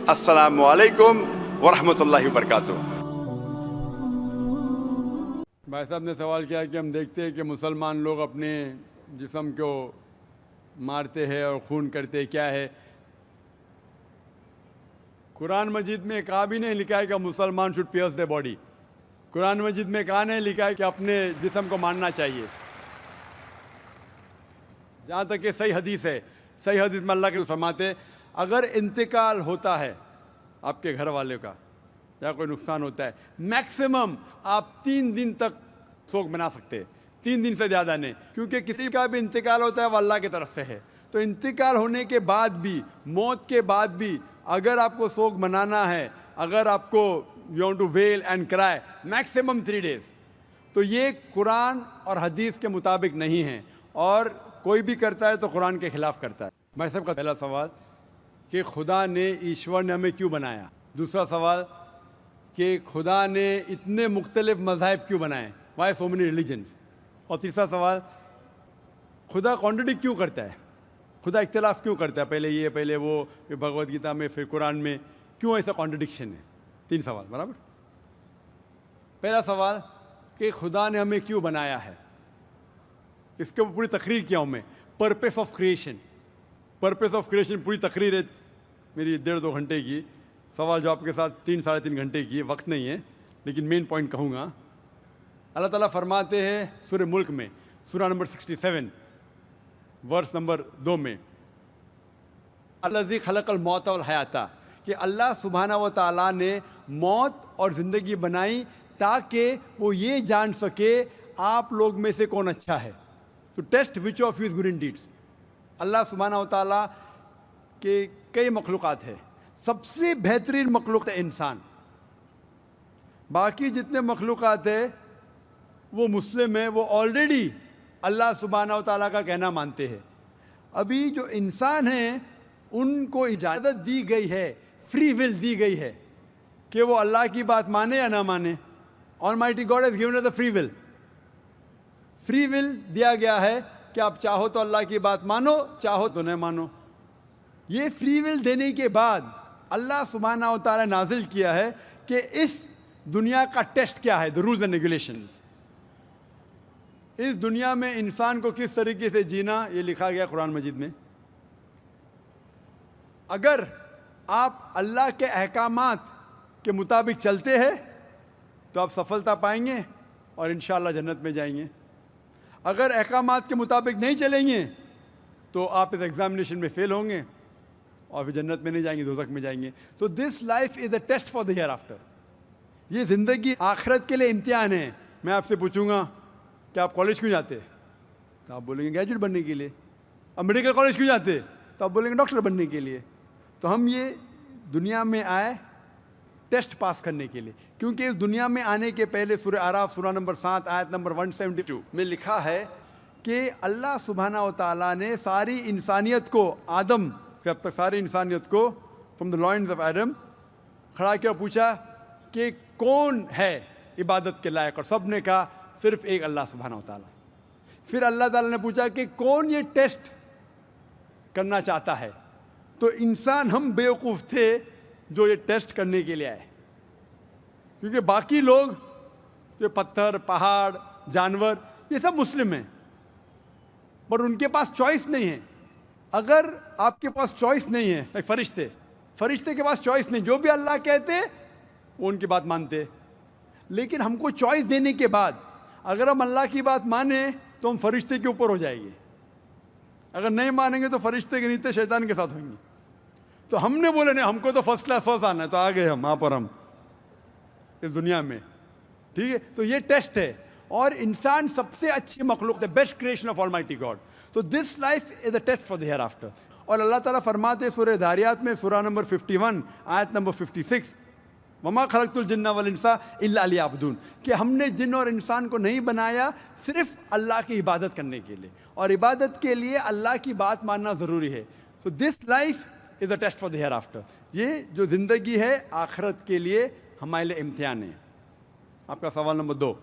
السلام علیکم ورحمۃ اللہ وبرکاتہ۔ بھائی صاحب نے سوال کیا کہ ہم دیکھتے ہیں کہ مسلمان لوگ اپنے جسم کو مارتے ہیں اور خون کرتے، کیا ہے؟ قرآن مجید میں کہا بھی نہیں لکھا ہے کہ مسلمان شوڈ پیئرس دی باڈی۔ قرآن مجید میں کہا نہیں لکھا ہے کہ اپنے جسم کو مارنا چاہیے۔ جہاں تک کہ صحیح حدیث ہے، صحیح حدیث میں اللہ کے فرماتے اگر انتقال ہوتا ہے آپ کے گھر والے کا یا کوئی نقصان ہوتا ہے، میکسیمم آپ 3 دن تک سوگ منا سکتے ہیں، 3 دن سے زیادہ نہیں، کیونکہ کسی کا بھی انتقال ہوتا ہے وہ اللہ کی طرف سے ہے۔ تو انتقال ہونے کے بعد بھی، موت کے بعد بھی اگر آپ کو سوگ منانا ہے، اگر آپ کو you want to wail and cry, maximum 3 days۔ تو یہ قرآن اور حدیث کے مطابق نہیں ہے، اور کوئی بھی کرتا ہے تو قرآن کے خلاف کرتا ہے۔ بھائی صاحب کا پہلا سوال کہ خدا نے، ایشور نے ہمیں کیوں بنایا؟ دوسرا سوال کہ خدا نے اتنے مختلف مذاہب کیوں بنائے؟ Why so many religions? اور تیسرا سوال خدا کانٹرڈکٹ کیوں کرتا ہے؟ خدا اختلاف کیوں کرتا ہے؟ پہلے یہ، پہلے وہ، پھر بھگوت گیتا میں، پھر قرآن میں، کیوں ایسا کانٹرڈکشن ہے؟ 3 سوال، برابر؟ پہلا سوال کہ خدا نے ہمیں کیوں بنایا ہے، اس کے پوری تقریر کیا ہوں میں، purpose of creation. Purpose of creation پوری تقریر ہے میری 1.5-2 گھنٹے کی، سوال جواب کے ساتھ 3-3.5 گھنٹے کی، وقت نہیں ہے، لیکن مین پوائنٹ کہوں گا۔ اللہ تعالیٰ فرماتے ہیں سورہ ملک میں، سورہ نمبر 67 ورس نمبر 2 میں، الذی خلق الموت والحیات، کہ اللہ سبحانہ و تعالیٰ نے موت اور زندگی بنائی تاکہ وہ یہ جان سکے آپ لوگ میں سے کون اچھا ہے، to test which of you is good in deeds. اللہ سبحانہ و تعالیٰ کے کئی مخلوقات ہیں، سب سے بہترین مخلوق ہے انسان۔ باقی جتنے مخلوقات ہیں وہ مسلم ہیں، وہ آلریڈی اللہ سبحانہ و تعالیٰ کا کہنا مانتے ہیں۔ ابھی جو انسان ہیں ان کو اجازت دی گئی ہے، فری ول دی گئی ہے کہ وہ اللہ کی بات مانے یا نہ مانے۔ Almighty God has given us the free will۔ Free will دیا گیا ہے کہ آپ چاہو تو اللہ کی بات مانو، چاہو تو نہ مانو۔ یہ فری ول دینے کے بعد اللہ سبحانہ و تعالیٰ نازل کیا ہے کہ اس دنیا کا ٹیسٹ کیا ہے، the rules and regulations۔ اس دنیا میں انسان کو کس طریقے سے جینا، یہ لکھا گیا قرآن مجید میں۔ اگر آپ اللہ کے احکامات کے مطابق چلتے ہیں تو آپ سفلتا پائیں گے اور انشاءاللہ جنت میں جائیں گے۔ اگر احکامات کے مطابق نہیں چلیں گے تو آپ اس ایگزامینیشن میں فیل ہوں گے اور پھر جنت میں نہیں جائیں گے، دوزخ میں جائیں گے۔ So this life is a test for the hereafter۔ یہ زندگی آخرت کے لیے امتحان ہے۔ میں آپ سے پوچھوں گا کہ آپ کالج کیوں جاتے؟ تو آپ بولیں گے گریجویٹ بننے کے لیے۔ اب میڈیکل کالج کیوں جاتے؟ تو آپ بولیں گے ڈاکٹر بننے کے لیے۔ تو ہم یہ دنیا میں آئے ٹیسٹ پاس کرنے کے لیے، کیونکہ اس دنیا میں آنے کے پہلے سورہ اعراف سورہ نمبر 7 آیت نمبر 172 میں لکھا ہے کہ اللہ سبحانہ و تعالیٰ نے ساری انسانیت کو، آدم سے اب تک ساری انسانیت کو، from the lines of Adam, کھڑا کیا، پوچھا کہ کون ہے عبادت کے لائق، اور سب نے کہا صرف ایک اللہ سبحانہ و تعالیٰ۔ پھر اللہ تعالیٰ نے پوچھا کہ کون یہ ٹیسٹ کرنا چاہتا ہے؟ تو انسان ہم بیوقوف تھے جو یہ ٹیسٹ کرنے کے لیے آئے، کیونکہ باقی لوگ جو پتھر، پہاڑ، جانور، یہ سب مسلم ہیں، پر ان کے پاس چوائس نہیں ہے۔ اگر آپ کے پاس چوائس نہیں ہے، فرشتے کے پاس چوائس نہیں، جو بھی اللہ کہتے وہ ان کی بات مانتے، لیکن ہم کو چوائس دینے کے بعد اگر ہم اللہ کی بات مانیں تو ہم فرشتے کے اوپر ہو جائیں گے، اگر نہیں مانیں گے تو فرشتے کے نیچے شیطان کے ساتھ ہوئیں گے۔ تو ہم نے بولے نہیں، ہم کو تو فرسٹ کلاس فرسٹ آنا ہے، تو آ گئے ہم وہاں پر، ہم اس دنیا میں، ٹھیک ہے۔ تو یہ ٹیسٹ ہے، اور انسان سب سے اچھی مخلوق ہے، best creation of almighty God. تو this life is a test for the hereafter. اور اللہ تعالیٰ فرماتے سورہ داریات میں، سورہ نمبر 51 آیت نمبر 56، وما خلقت الجن والانس الا لیعبدون، کہ ہم نے جن اور انسان کو نہیں بنایا صرف اللہ کی عبادت کرنے کے لیے، اور عبادت کے لیے اللہ کی بات ماننا ضروری ہے۔ So this life is a test for the hereafter. یہ جو زندگی ہے آخرت کے لیے ہمارے لیے امتحان ہے۔ آپ کا سوال نمبر 2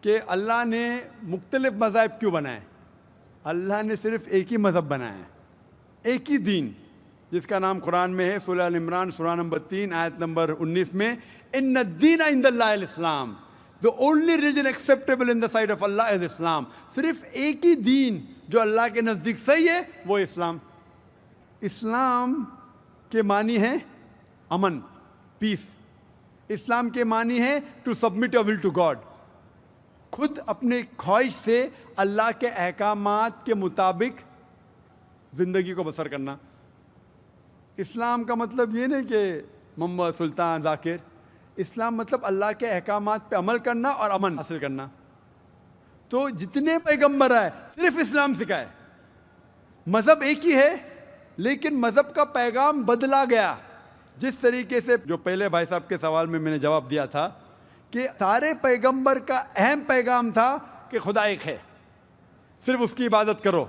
کہ اللہ نے مختلف مذاہب کیوں بنائے؟ اللہ نے صرف ایک ہی مذہب بنایا ہے، ایک ہی دین، جس کا نام قرآن میں ہے سورہ ال عمران سورہ نمبر 3 آیت نمبر 19 میں، ان الدین عند اللہ الاسلام، the only religion acceptable in the sight of Allah is Islam. صرف ایک ہی دین جو اللہ کے نزدیک صحیح ہے وہ اسلام. اسلام کے معنی ہے امن، پیس. اسلام کے معنی ہے to submit your will to God, خود اپنے خواہش سے اللہ کے احکامات کے مطابق زندگی کو بسر کرنا. اسلام کا مطلب یہ نہیں کہ محمد سلطان ذاکر. اسلام مطلب اللہ کے احکامات پہ عمل کرنا اور امن حاصل کرنا. تو جتنے پیغمبر آئے صرف اسلام سکھائے. مذہب ایک ہی ہے لیکن مذہب کا پیغام بدلا گیا. جس طریقے سے جو پہلے بھائی صاحب کے سوال میں نے جواب دیا تھا کہ سارے پیغمبر کا اہم پیغام تھا کہ خدا ایک ہے، صرف اس کی عبادت کرو،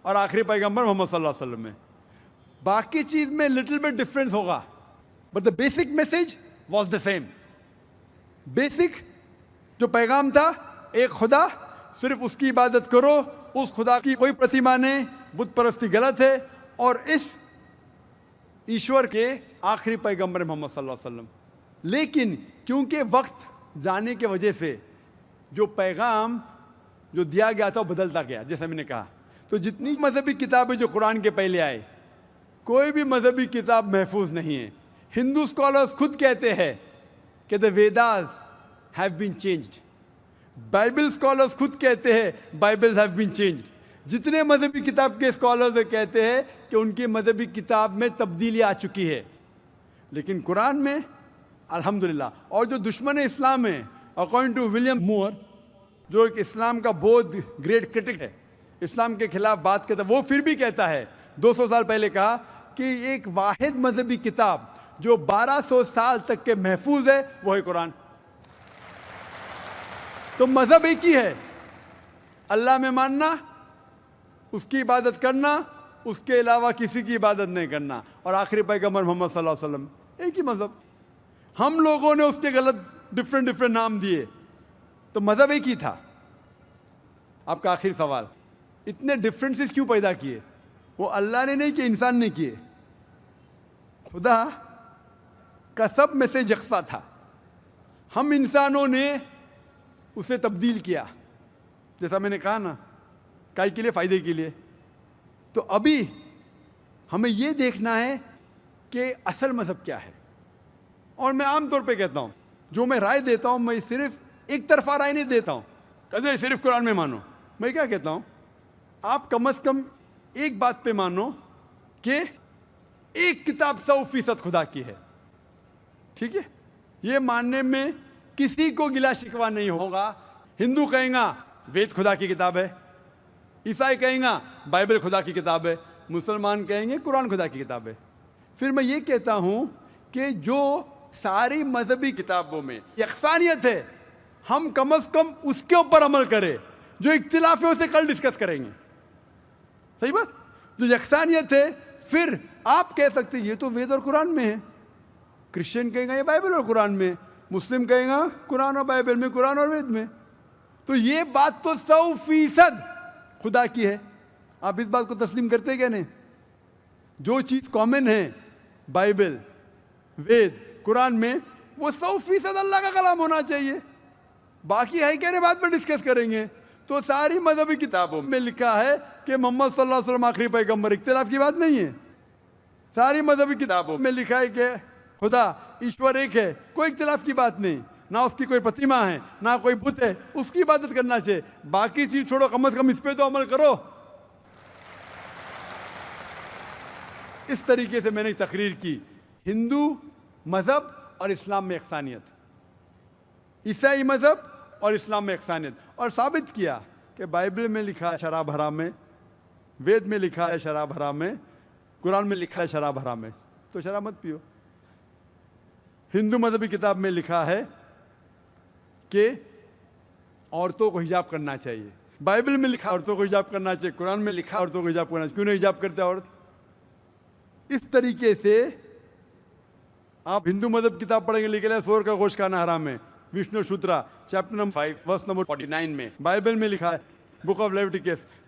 اور آخری پیغمبر محمد صلی اللہ علیہ وسلم میں باقی چیز میں لٹل بٹ ڈفرینس ہوگا، but the basic message was the same. Basic جو پیغام تھا ایک خدا، صرف اس کی عبادت کرو، اس خدا کی کوئی پرتیما نہیں، بت پرستی غلط ہے. اور اس ایشور کے آخری پیغمبر محمد صلی اللہ علیہ وسلم. لیکن کیونکہ وقت جانے کی وجہ سے جو پیغام جو دیا گیا تھا وہ بدلتا گیا، جیسا میں نے کہا. تو جتنی مذہبی کتابیں جو قرآن کے پہلے آئے، کوئی بھی مذہبی کتاب محفوظ نہیں ہے. ہندو اسکالرس خود کہتے ہیں کہ the Vedas have been changed. Bible scholars خود کہتے ہیں بائبل ہیو بین چینجڈ. جتنے مذہبی کتاب کے اسکالرز کہتے ہیں کہ ان کی مذہبی کتاب میں تبدیلی آ چکی ہے. لیکن قرآن میں الحمدللہ. اور جو دشمن اسلام ہیں اکارڈنگ ٹو ولیم مور، جو ایک اسلام کا بہت گریٹ کرٹک ہے، اسلام کے خلاف بات کرتا ہے، وہ پھر بھی کہتا ہے 200 سال پہلے کہا کہ ایک واحد مذہبی کتاب جو 1200 سال تک کے محفوظ ہے وہ ہے قرآن. تو مذہب ایک ہی ہے، اللہ میں ماننا، اس کی عبادت کرنا، اس کے علاوہ کسی کی عبادت نہیں کرنا. اور آخری پیغمبر محمد صلی اللہ علیہ وسلم ایک ہی مذہب. ہم لوگوں نے اس کے غلط ڈفرینٹ نام دیے، تو مذہب ایک ہی تھا. آپ کا آخری سوال، اتنے ڈفرینسز کیوں پیدا کیے؟ وہ اللہ نے نہیں کیے، انسان نے کیے. خدا کا سب میں سے یکساں تھا، ہم انسانوں نے اسے تبدیل کیا. جیسا میں نے کہا نا، کائی کے لیے؟ فائدے کے لیے. تو ابھی ہمیں یہ دیکھنا ہے کہ اصل مذہب کیا ہے. اور میں عام طور پہ کہتا ہوں، جو میں رائے دیتا ہوں میں صرف ایک طرفہ رائے نہیں دیتا ہوں کہ صرف قرآن میں مانو. میں کیا کہتا ہوں، آپ کم از کم ایک بات پہ مانو کہ ایک کتاب 100% خدا کی ہے. ٹھیک ہے؟ یہ ماننے میں کسی کو گلا شکوا نہیں ہوگا. ہندو کہیں گا وید خدا کی کتاب ہے، عیسائی کہیں گا بائبل خدا کی کتاب ہے، مسلمان کہیں گے قرآن خدا کی کتاب ہے. پھر میں یہ کہتا ہوں کہ جو ساری مذہبی کتابوں میں یکسانیت ہے، ہم کم از کم اس کے اوپر عمل کریں. جو اختلاف ہے اسے کل ڈسکس کریں گے. صحیح بات؟ جو یکسانیت ہے، پھر آپ کہہ سکتے یہ تو وید اور قرآن میں ہے. کرسچن کہیں گا یہ بائبل اور قرآن میں، مسلم کہیں گا قرآن اور بائبل میں، قرآن اور وید میں. تو یہ بات تو 100% خدا کی ہے. آپ اس بات کو تسلیم کرتے کیا نہیں؟ جو چیز کامن ہے بائبل، وید، قرآن میں، وہ 100% اللہ کا کلام ہونا چاہیے. باقی ہے کہنے بات پر ڈسکس کریں گے. تو ساری مذہبی کتابوں میں لکھا ہے کہ محمد صلی اللہ علیہ وسلم آخری پیغمبر. اختلاف کی بات نہیں ہے. ساری مذہبی کتابوں میں لکھا ہے کہ خدا ایشور ایک ہے، کوئی اختلاف کی بات نہیں. نہ اس کی کوئی پرتیما ہے، نہ کوئی بت ہے، اس کی عبادت کرنا چاہیے. باقی چیز چھوڑو، کم از کم اس پہ تو عمل کرو. اس طریقے سے میں نے تقریر کی ہندو مذہب اور اسلام میں یکسانیت، عیسائی مذہب اور اسلام میں یکسانیت، اور ثابت کیا کہ بائبل میں لکھا ہے شراب حرام ہے، وید میں لکھا ہے شراب حرام ہے، قرآن میں لکھا ہے شراب حرام ہے، تو شراب مت پیو. ہندو مذہبی کتاب میں لکھا ہے کہ عورتوں کو حجاب کرنا چاہیے. بائبل میں لکھا عورتوں کو حجاب کرنا چاہیے، قرآن میں لکھا عورتوں کو حجاب کرنا چاہیے. کیوں نہیں حجاب کرتے عورت؟ اس طریقے سے آپ ہندو مذہب کتاب پڑھیں گے، لکھا ہے سور کا گوشت کھانا حرام ہے، Vishnu Sutra chapter number 5 verse number 49 میں. بائبل میں لکھا ہے بک آف لیویٹیکس